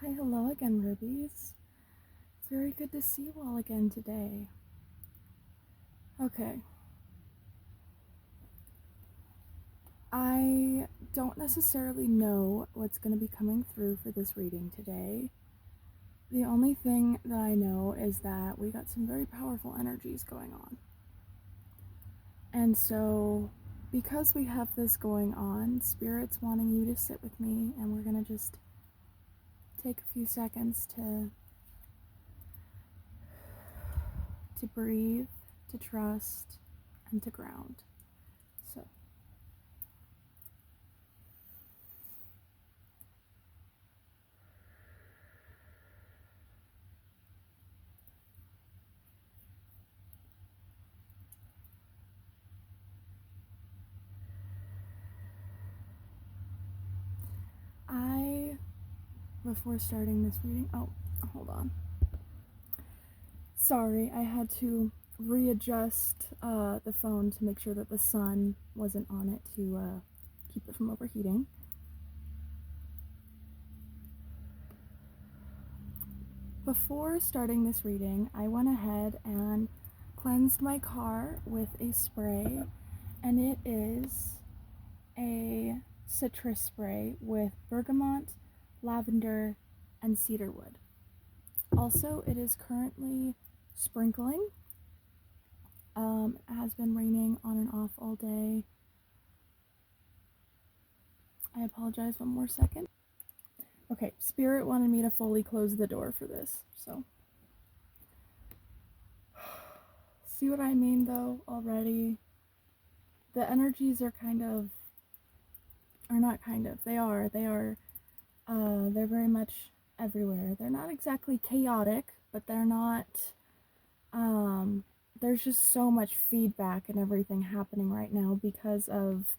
Hi, hello again, Rubies. It's very good to see you all again today. Okay. I don't necessarily know what's going to be coming through for this reading today. The only thing that I know is that we got some very powerful energies going on. And so, because we have this going on, Spirit's wanting you to sit with me, and we're going to just take a few seconds to breathe, to trust, and to ground. So, before starting this reading, hold on. Sorry, I had to readjust the phone to make sure that the sun wasn't on it to keep it from overheating. Before starting this reading, I went ahead and cleansed my car with a spray, and it is a citrus spray with bergamot, lavender, and cedarwood. Also, it is currently sprinkling. It has been raining on and off all day. I apologize, one more second. Okay, Spirit wanted me to fully close the door for this, so. See what I mean, though, already? The energies are they're very much everywhere. They're not exactly chaotic, but they're not, there's just so much feedback and everything happening right now because of,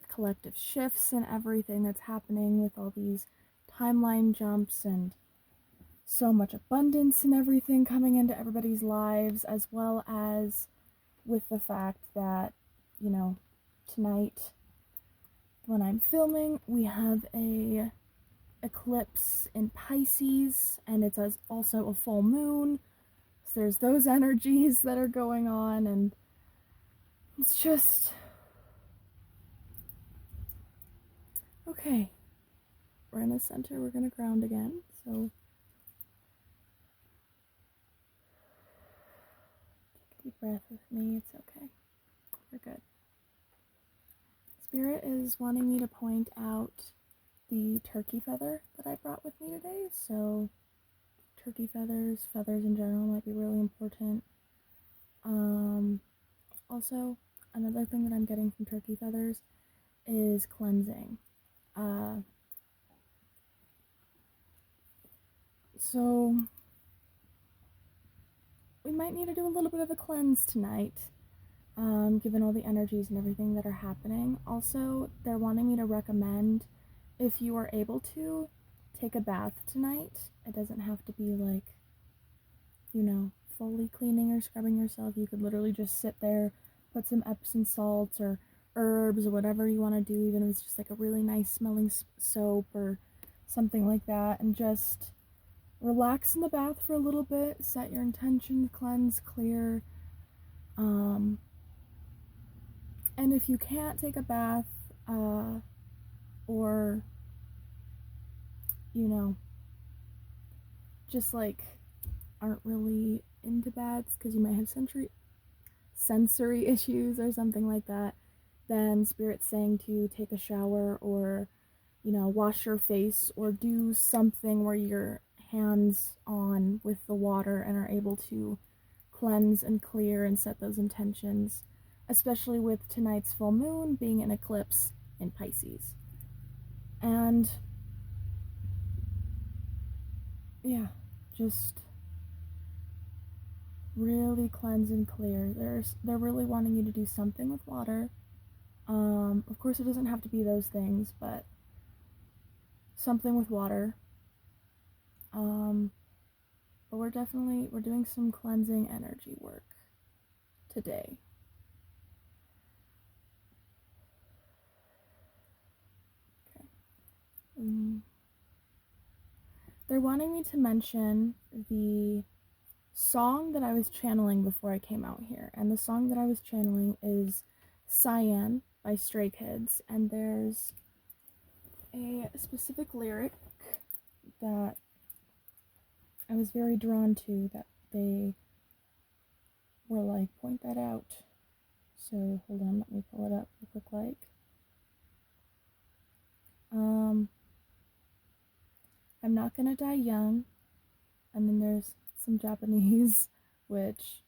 collective shifts and everything that's happening with all these timeline jumps and so much abundance and everything coming into everybody's lives, as well as with the fact that, tonight when I'm filming, we have a eclipse in Pisces, and it's also a full moon. So there's those energies that are going on, and it's just okay. We're in the center. We're gonna ground again. So take a deep breath with me. It's okay. We're good. Spirit is wanting me to point out the turkey feather that I brought with me today. So turkey feathers in general might be really important. Also, another thing that I'm getting from turkey feathers is cleansing. So we might need to do a little bit of a cleanse tonight, given all the energies and everything that are happening. Also, they're wanting me to recommend, if you are able to, take a bath tonight. It doesn't have to be like, fully cleaning or scrubbing yourself. You could literally just sit there, put some Epsom salts or herbs or whatever you want to do, even if it's just like a really nice smelling soap or something like that, and just relax in the bath for a little bit, set your intention, cleanse, clear. And if you can't take a bath, or, just like aren't really into baths because you might have sensory issues or something like that, then Spirit's saying to take a shower or, wash your face or do something where you're hands on with the water and are able to cleanse and clear and set those intentions, especially with tonight's full moon being an eclipse in Pisces. And yeah, just really cleanse and clear. They're really wanting you to do something with water. Of course, it doesn't have to be those things, but something with water. But we're doing some cleansing energy work today. Okay. they're wanting me to mention the song that I was channeling before I came out here. And the song that I was channeling is Cyan by Stray Kids. And there's a specific lyric that I was very drawn to that they were like, point that out. So hold on, let me pull it up real quick like. I'm not gonna die young. And then there's some Japanese, which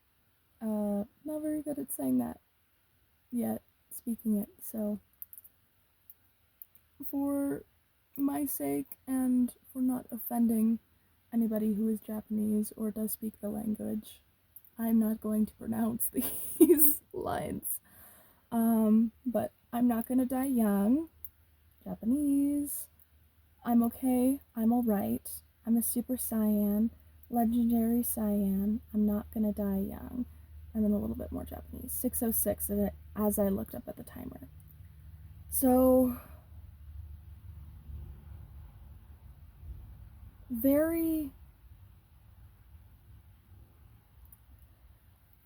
not very good at saying that yet, speaking it. So for my sake and for not offending anybody who is Japanese or does speak the language, I'm not going to pronounce these lines. But I'm not gonna die young. Japanese. I'm okay. I'm alright. I'm a super Saiyan. Legendary Cyan. I'm not gonna die young. And then a little bit more Japanese. 606 as I looked up at the timer. So, very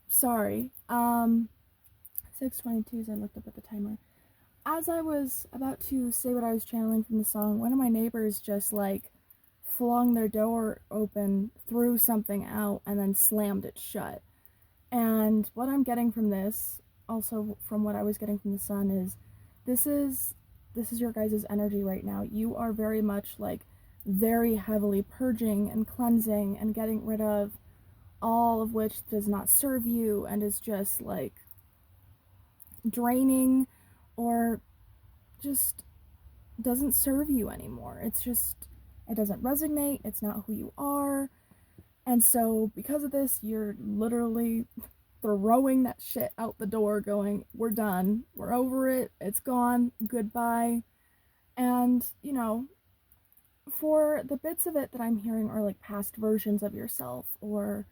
sorry. 622 as I looked up at the timer. As I was about to say what I was channeling from the song, one of my neighbors just like flung their door open, threw something out, and then slammed it shut. And what I'm getting from this, also from what I was getting from the sun, is this is your guys' energy right now. You are very much like very heavily purging and cleansing and getting rid of all of which does not serve you and is just like draining or just doesn't serve you anymore. It's just, it doesn't resonate. It's not who you are. And so because of this, you're literally throwing that shit out the door going, we're done. We're over it. It's gone. Goodbye. And, you know, for the bits of it that I'm hearing are like past versions of yourself or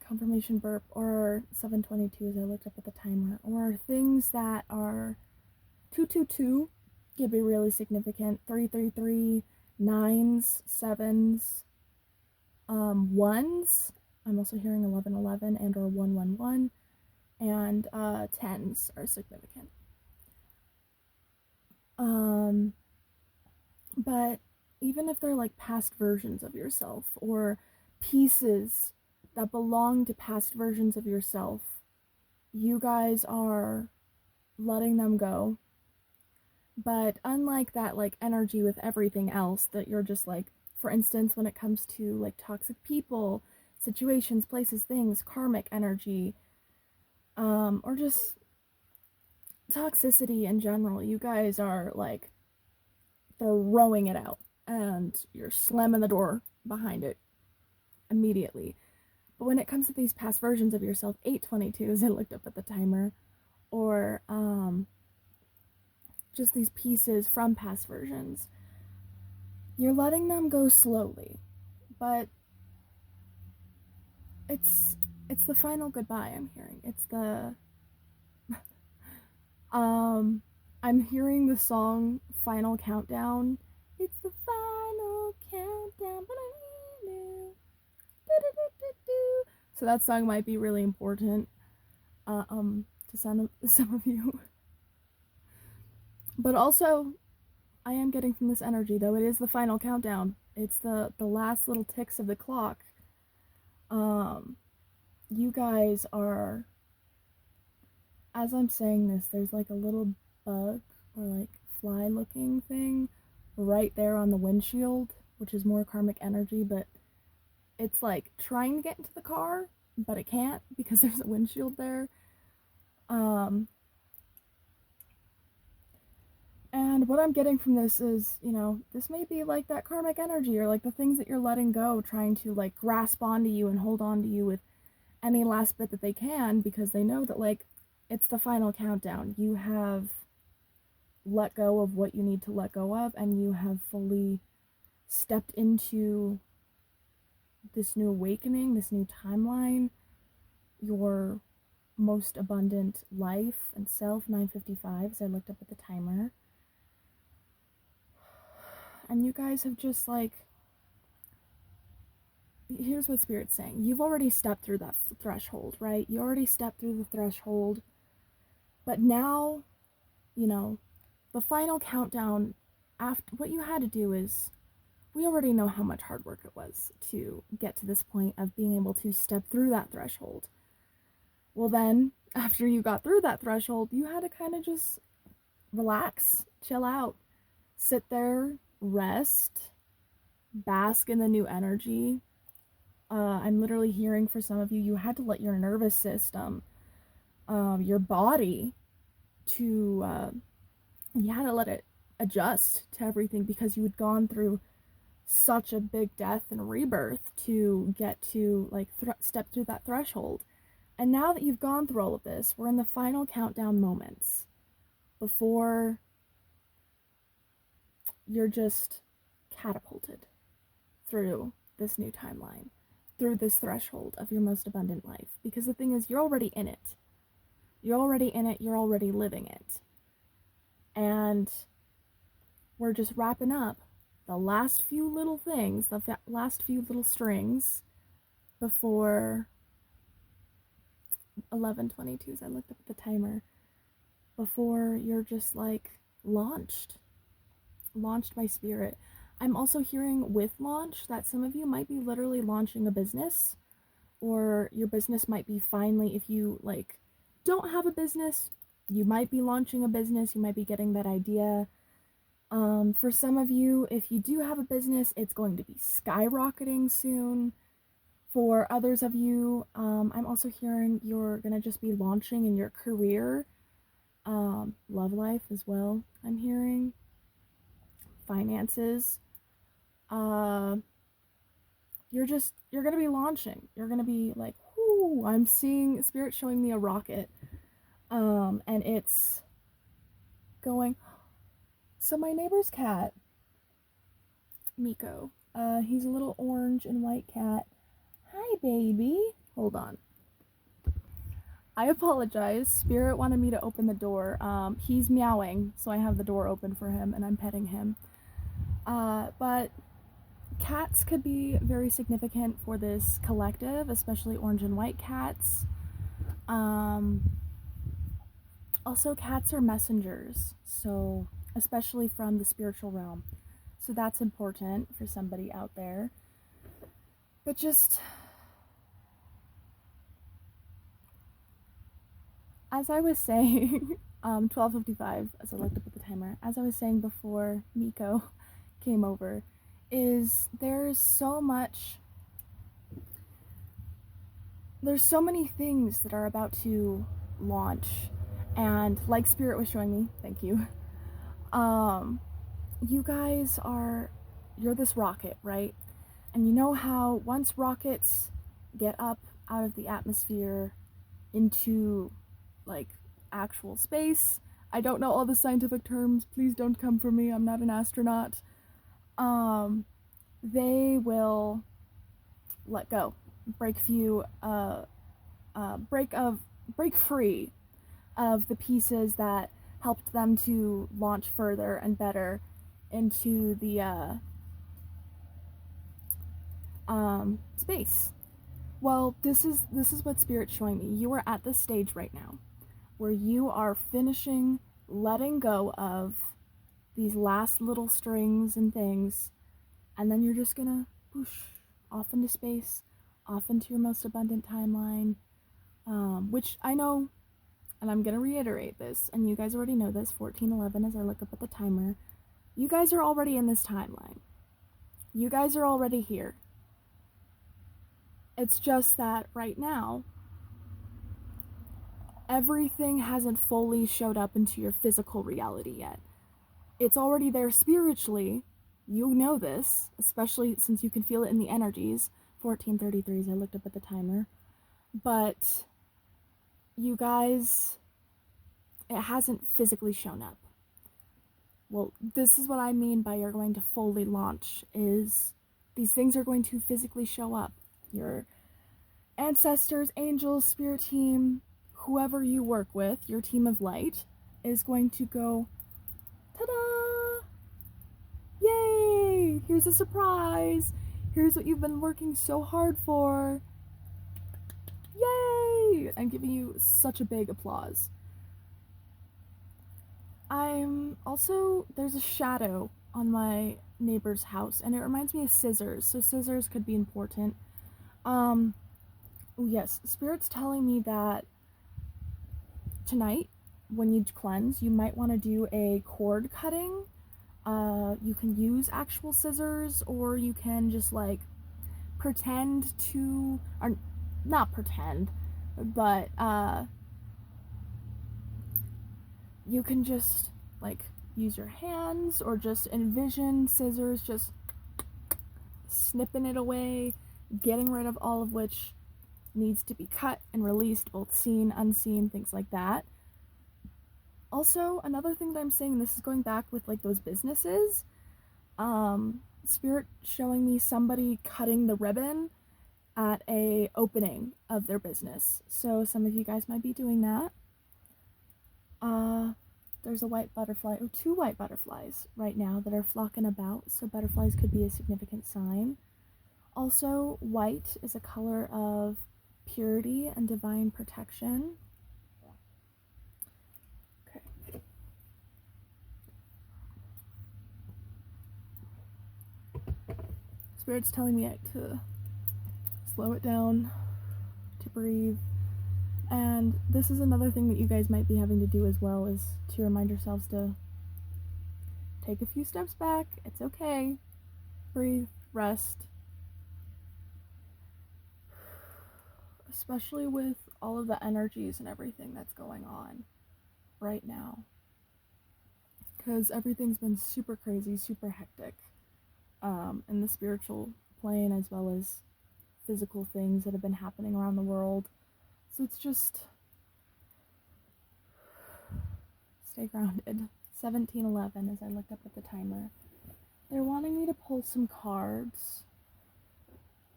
confirmation burp or 722 as I looked up at the timer or things that are 222 could be really significant. 333, nines, sevens, ones. I'm also hearing 1111 and or 111, and tens are significant. But even if they're like past versions of yourself or pieces that belong to past versions of yourself, you guys are letting them go. But unlike that like energy with everything else that you're just like, for instance, when it comes to like toxic people, situations, places, things, karmic energy, or just toxicity in general, you guys are like throwing it out and you're slamming the door behind it immediately. But when it comes to these past versions of yourself, 822 as I looked up at the timer, or just these pieces from past versions, you're letting them go slowly, but it's the final goodbye I'm hearing. It's the I'm hearing the song Final Countdown. It's the final countdown. So that song might be really important to some of you. But also, I am getting from this energy, though it is the final countdown. It's the last little ticks of the clock. You guys are, as I'm saying this, there's like a little bug or like fly looking thing right there on the windshield, which is more karmic energy, but it's like trying to get into the car, but it can't because there's a windshield there. And what I'm getting from this is, you know, this may be like that karmic energy or like the things that you're letting go, trying to like grasp onto you and hold on to you with any last bit that they can because they know that like it's the final countdown. You have let go of what you need to let go of and you have fully stepped into this new awakening, this new timeline, your most abundant life and self. 9:55 as I looked up at the timer. And you guys have just like, here's what Spirit's saying. You've already stepped through that threshold, right? You already stepped through the threshold. But now, you know, the final countdown, after what you had to do is, we already know how much hard work it was to get to this point of being able to step through that threshold. Well, then, after you got through that threshold, you had to kind of just relax, chill out, sit there, rest, bask in the new energy. I'm literally hearing for some of you, you had to let your nervous system, your body, you had to let it adjust to everything because you had gone through such a big death and rebirth to get to like step through that threshold. And now that you've gone through all of this, we're in the final countdown moments before you're just catapulted through this new timeline, through this threshold of your most abundant life. Because the thing is, you're already in it. You're already in it, you're already living it. And we're just wrapping up the last few little things, the last few little strings before 11:22, as I looked up at the timer, before you're just like launched by Spirit. I'm also hearing with launch that some of you might be literally launching a business, or your business might be finally, if you like don't have a business, you might be launching a business, you might be getting that idea. For some of you, if you do have a business, it's going to be skyrocketing soon. For others of you, I'm also hearing you're gonna just be launching in your career, love life as well. I'm hearing finances. You're gonna be launching. You're gonna be like, whoo! I'm seeing Spirit showing me a rocket, and it's going. So my neighbor's cat, Miko, he's a little orange and white cat. Hi, baby. Hold on. I apologize. Spirit wanted me to open the door. He's meowing, so I have the door open for him, and I'm petting him. But cats could be very significant for this collective, especially orange and white cats. Also, cats are messengers, so especially from the spiritual realm. So that's important for somebody out there. But just as I was saying, 12:55, as I looked up at the timer, as I was saying before Miko came over, is there's so many things that are about to launch, and like Spirit was showing me, thank you, you guys you're this rocket, right? And you know how once rockets get up out of the atmosphere into like actual space, I don't know all the scientific terms, please don't come for me, I'm not an astronaut, they will let go, break free of the pieces that helped them to launch further and better into the space. Well, this is what Spirit's showing me. You are at this stage right now where you are finishing letting go of these last little strings and things, and then you're just gonna whoosh off into space, off into your most abundant timeline, which I know, and I'm gonna reiterate this, and you guys already know this, 1411 as I look up at the timer, you guys are already in this timeline. You guys are already here. It's just that right now, everything hasn't fully showed up into your physical reality yet. It's already there spiritually. You know this, especially since you can feel it in the energies. 14:33 as I looked up at the timer. But you guys, it hasn't physically shown up. Well, this is what I mean by you're going to fully launch, is these things are going to physically show up. Your ancestors, angels, spirit team, whoever you work with, your team of light, is going to go, ta-da! Yay! Here's a surprise. Here's what you've been working so hard for. Yay! I'm giving you such a big applause. There's a shadow on my neighbor's house, and it reminds me of scissors, so scissors could be important. Yes, Spirit's telling me that tonight, when you cleanse, you might want to do a cord cutting. You can use actual scissors, or you can just, like, pretend to, or not pretend, but, you can just, like, use your hands, or just envision scissors just snipping it away, getting rid of all of which needs to be cut and released, both seen, unseen, things like that. Also, another thing that I'm saying, this is going back with, like, those businesses, Spirit showing me somebody cutting the ribbon at a opening of their business. So some of you guys might be doing that. There's a white butterfly, or 2 white butterflies right now that are flocking about, so butterflies could be a significant sign. Also, white is a color of purity and divine protection. Okay. Spirit's telling me to slow it down, to breathe. And this is another thing that you guys might be having to do as well, is to remind yourselves to take a few steps back. It's okay. Breathe, rest. Especially with all of the energies and everything that's going on right now. Because everything's been super crazy, super hectic in the spiritual plane, as well as physical things that have been happening around the world. So it's just stay grounded. 17:11 as I looked up at the timer. They're wanting me to pull some cards.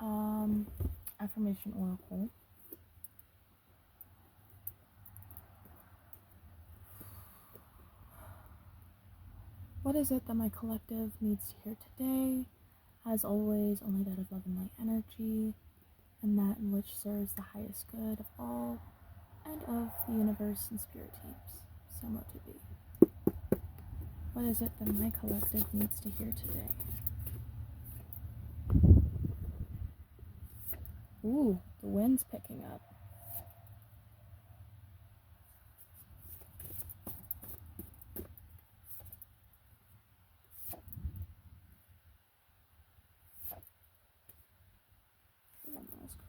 Affirmation Oracle. What is it that my collective needs to hear today? As always, only that of love and light energy, and that in which serves the highest good of all, and of the universe and spirit teams. So mote to be. What is it that my collective needs to hear today? Ooh, the wind's picking up.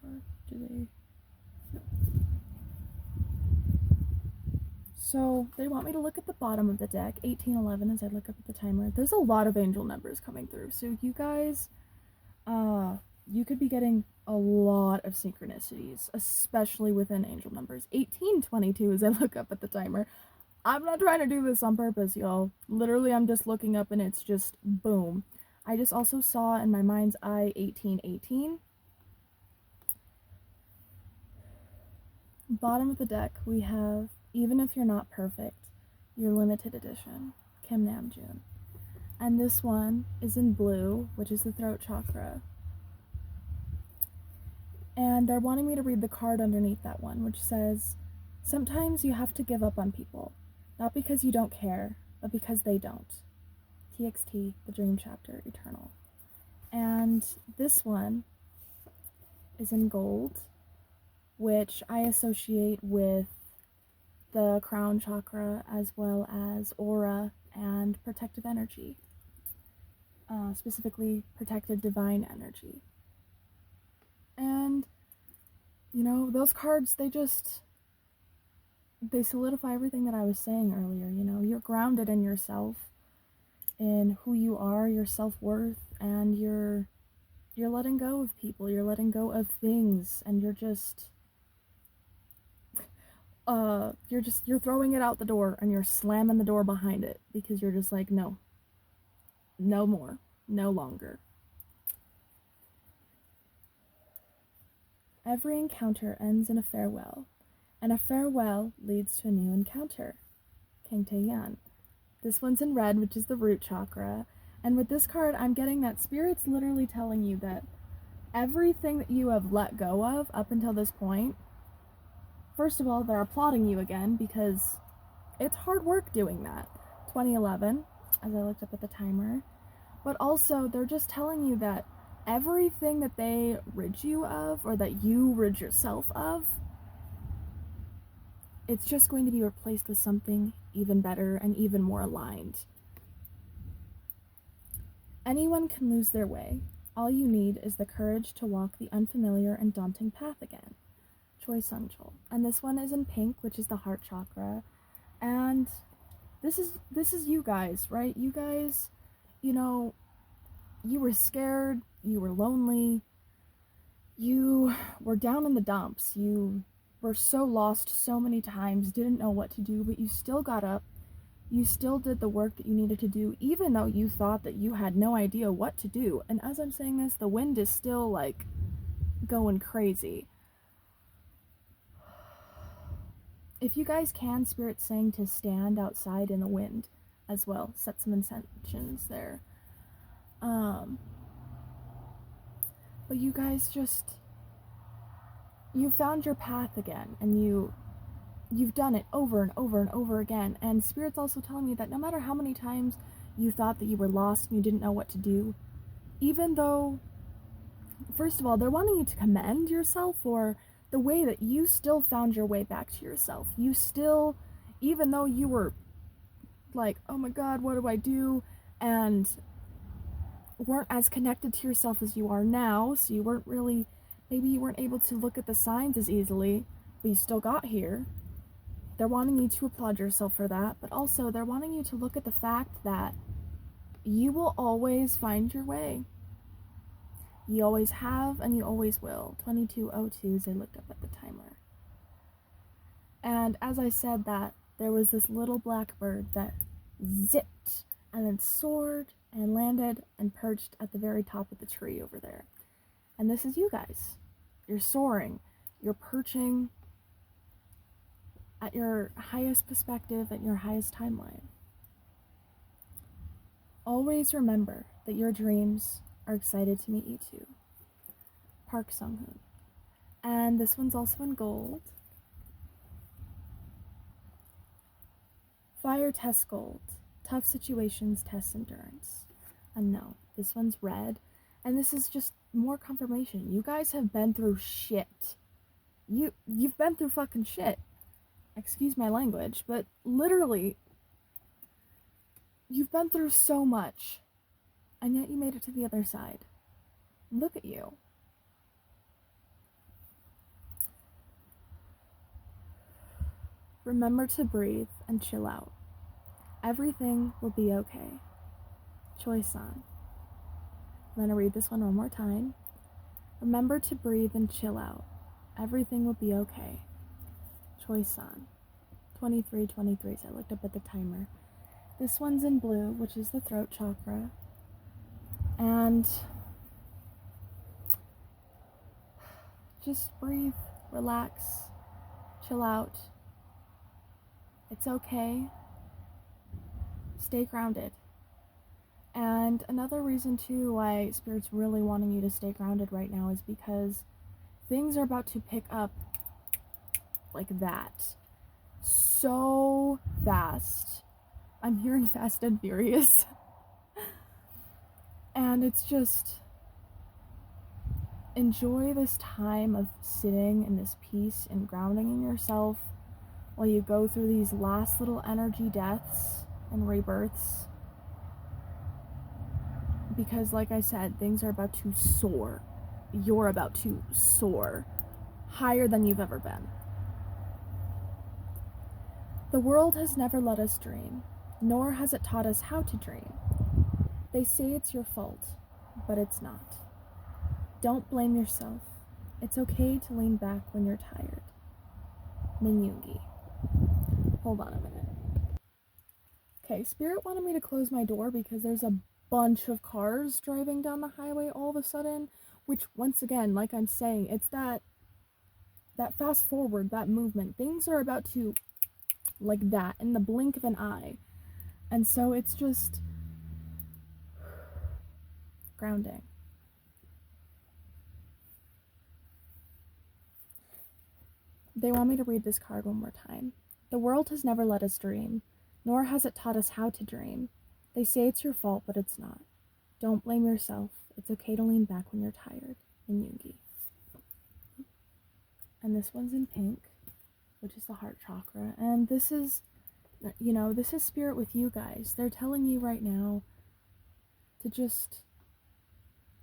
Card. Do they? No. So they want me to look at the bottom of the deck, 1811, as I look up at the timer. There's a lot of angel numbers coming through, so you guys, you could be getting a lot of synchronicities, especially within angel numbers. 1822 as I look up at the timer. I'm not trying to do this on purpose, y'all. Literally, I'm just looking up and it's just boom. I just also saw in my mind's eye 1818. Bottom of the deck, we have Even If You're Not Perfect, your limited edition, Kim Namjoon. And this one is in blue, which is the throat chakra. And they're wanting me to read the card underneath that one, which says, sometimes you have to give up on people, not because you don't care, but because they don't. TXT, the Dream Chapter, Eternal. And this one is in gold, which I associate with the crown chakra, as well as aura and protective energy, specifically protective divine energy. And, you know, those cards, they solidify everything that I was saying earlier. You know, you're grounded in yourself, in who you are, your self-worth, and you're letting go of people, you're letting go of things, and you're throwing it out the door, and you're slamming the door behind it, because you're just like, no more, no longer. Every encounter ends in a farewell, and a farewell leads to a new encounter. King Taeyeon. This one's in red, which is the root chakra, And with this card, I'm getting that Spirit's literally telling you that everything that you have let go of up until this point, first of all, they're applauding you again because it's hard work doing that. 2011, as I looked up at the timer. But also, they're just telling you that everything that they rid you of, or that you rid yourself of, it's just going to be replaced with something even better and even more aligned. Anyone can lose their way. All you need is the courage to walk the unfamiliar and daunting path again. Choi Sung-chul. And this one is in pink, which is the heart chakra. And this is you guys, right? You guys, you know, you were scared, you were lonely, you were down in the dumps, you were so lost so many times, didn't know what to do, but you still got up, you still did the work that you needed to do, even though you thought that you had no idea what to do. And as I'm saying this, the wind is still, like, going crazy. If you guys can, Spirit's saying to stand outside in the wind as well. Set some intentions there. But you guys you found your path again, and you've done it over and over and over again. And Spirit's also telling me that no matter how many times you thought that you were lost and you didn't know what to do, even though, first of all, they're wanting you to commend yourself for the way that you still found your way back to yourself. You still, even though you were like, oh my god, what do I do? And weren't as connected to yourself as you are now, so you weren't really, maybe you weren't able to look at the signs as easily, but you still got here. They're wanting you to applaud yourself for that, but also they're wanting you to look at the fact that you will always find your way. You always have, and you always will. 22:02 as I looked up at the timer. And as I said that, there was this little blackbird that zipped and then soared and landed and perched at the very top of the tree over there. And this is you guys. You're soaring. You're perching at your highest perspective, at your highest timeline. Always remember that your dreams are excited to meet you too. Park Sung-hoon. And this one's also in gold. Fire tests gold. Tough situations test endurance. And no, this one's red. And this is just more confirmation. You guys have been through shit. You've been through fucking shit. Excuse my language, but literally, you've been through so much. And yet you made it to the other side. Look at you. Remember to breathe and chill out. Everything will be okay. Choi-san. I'm going to read this one more time. Remember to breathe and chill out. Everything will be okay. Choi-san. 23:23, so I looked up at the timer. This one's in blue, which is the throat chakra. And just breathe, relax, chill out. It's okay. Stay grounded. And another reason too why Spirit's really wanting you to stay grounded right now is because things are about to pick up like that. So fast. I'm hearing Fast and Furious. And it's just, enjoy this time of sitting in this peace and grounding in yourself while you go through these last little energy deaths and rebirths. Because like I said, things are about to soar. You're about to soar higher than you've ever been. The world has never let us dream, nor has it taught us how to dream. They say it's your fault, but it's not. Don't blame yourself. It's okay to lean back when you're tired. Min Yoongi. Hold on a minute. Okay, Spirit wanted me to close my door because there's a bunch of cars driving down the highway all of a sudden, which once again, like I'm saying, it's that fast forward, that movement. Things are about to, like that, in the blink of an eye. And so it's just, grounding. They want me to read this card one more time. The world has never let us dream, nor has it taught us how to dream. They say it's your fault, but it's not. Don't blame yourself. It's okay to lean back when you're tired. In Yoongi. And this one's in pink, which is the heart chakra. And this is, this is spirit with you guys. They're telling you right now to just,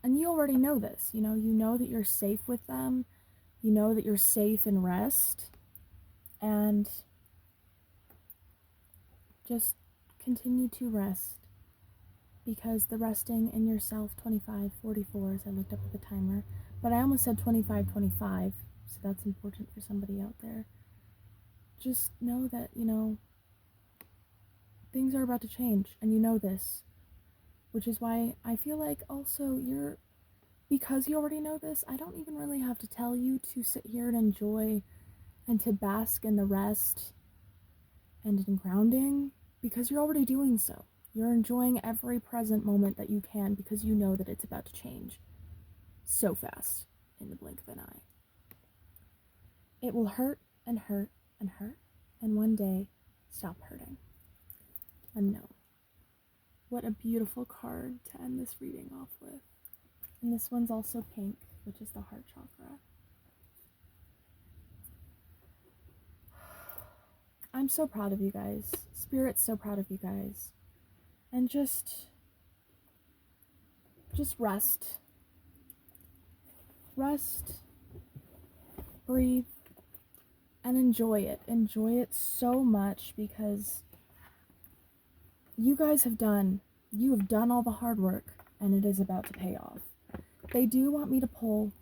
and you already know this, you know that you're safe with them. You know that you're safe in rest. And just continue to rest. Because the resting in yourself 25:44 as I looked up at the timer, but I almost said 25:25, so that's important for somebody out there. Just know that, things are about to change, and you know this, which is why I feel like also because you already know this, I don't even really have to tell you to sit here and enjoy and to bask in the rest and in grounding, because you're already doing so. You're enjoying every present moment that you can because you know that it's about to change so fast in the blink of an eye. It will hurt and hurt and hurt, and one day stop hurting. And no. What a beautiful card to end this reading off with. And this one's also pink, which is the heart chakra. I'm so proud of you guys. Spirit's so proud of you guys. And just rest. Rest, breathe, and enjoy it. Enjoy it so much because you guys have done all the hard work and it is about to pay off. They do want me to pull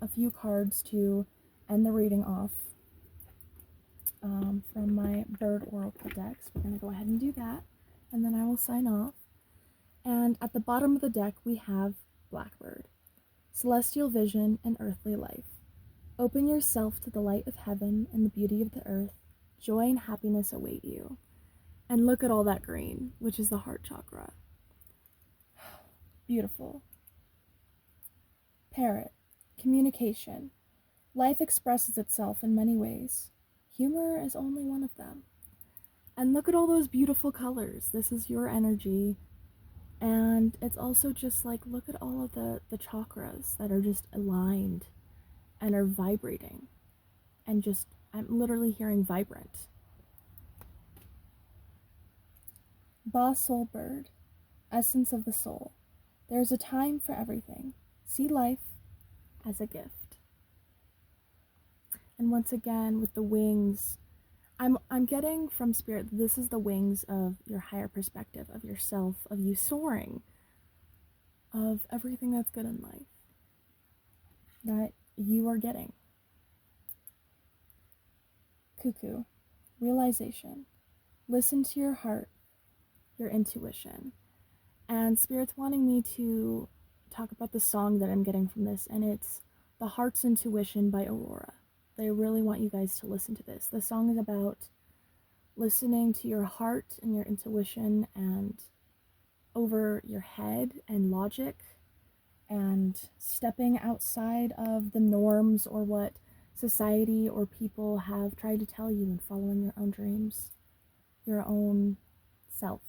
a few cards to end the reading off from my bird oracle decks. We're going to go ahead and do that, and then I will sign off. And at the bottom of the deck, we have Blackbird, celestial vision and earthly life. Open yourself to the light of heaven and the beauty of the earth. Joy and happiness await you. And look at all that green, which is the heart chakra. Beautiful. Parrot, communication. Life expresses itself in many ways. Humor is only one of them. And look at all those beautiful colors. This is your energy. And it's also just like, look at all of the chakras that are just aligned and are vibrating. And just, I'm literally hearing vibrant. Ba soul bird, essence of the soul. There's a time for everything. See life as a gift. And once again, with the wings, I'm getting from Spirit, this is the wings of your higher perspective, of yourself, of you soaring, of everything that's good in life that you are getting. Cuckoo, realization. Listen to your heart, your intuition. And Spirit's wanting me to talk about the song that I'm getting from this, and it's The Heart's Intuition by Aurora. They really want you guys to listen to this. The song is about listening to your heart and your intuition and over your head and logic and stepping outside of the norms or what society or people have tried to tell you and following your own dreams, your own self.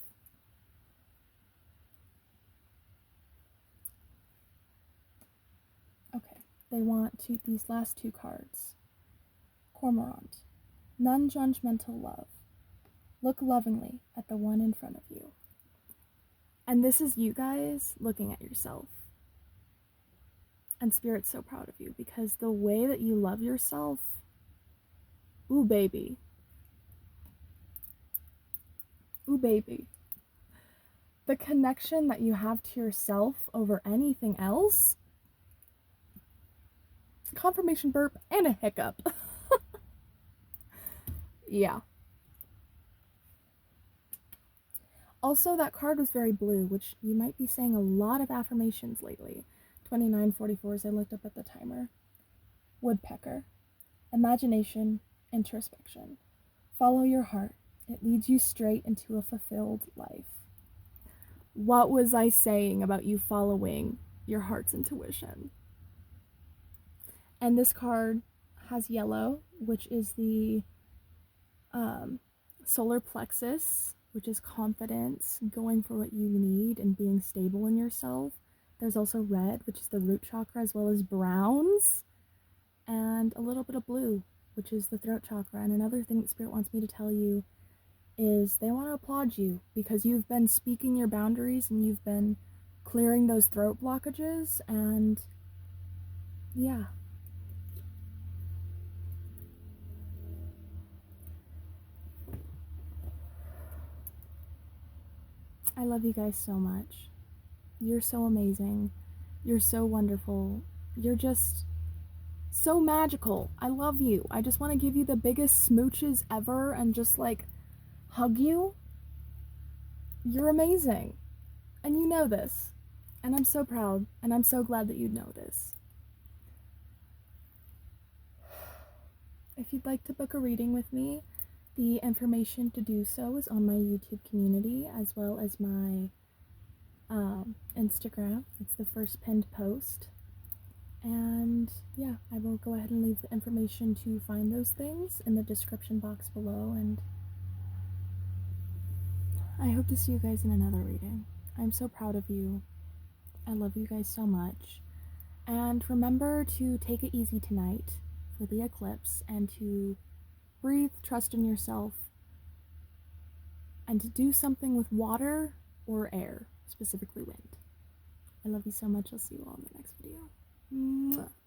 Okay, they want these last two cards. Cormorant, non-judgmental love. Look lovingly at the one in front of you. And this is you guys looking at yourself. And Spirit's so proud of you because the way that you love yourself, ooh baby. Ooh baby. The connection that you have to yourself over anything else. Confirmation burp and a hiccup. Yeah. Also, that card was very blue, which you might be saying a lot of affirmations lately. 29:44 as I looked up at the timer. Woodpecker. Imagination, introspection. Follow your heart. It leads you straight into a fulfilled life. What was I saying about you following your heart's intuition. And this card has yellow, which is the solar plexus, which is confidence, going for what you need and being stable in yourself. There's also red, which is the root chakra, as well as browns, and a little bit of blue, which is the throat chakra. And another thing that Spirit wants me to tell you is they want to applaud you because you've been speaking your boundaries and you've been clearing those throat blockages, and yeah. I love you guys so much. You're so amazing. You're so wonderful. You're just so magical. I love you. I just want to give you the biggest smooches ever and just like hug you. You're amazing. And you know this. And I'm so proud. And I'm so glad that you know this. If you'd like to book a reading with me, the information to do so is on my YouTube community as well as my Instagram. It's the first pinned post. And yeah, I will go ahead and leave the information to find those things in the description box below. And I hope to see you guys in another reading. I'm so proud of you. I love you guys so much. And remember to take it easy tonight for the eclipse and to breathe, trust in yourself, and to do something with water or air, specifically wind. I love you so much. I'll see you all in the next video. Mwah.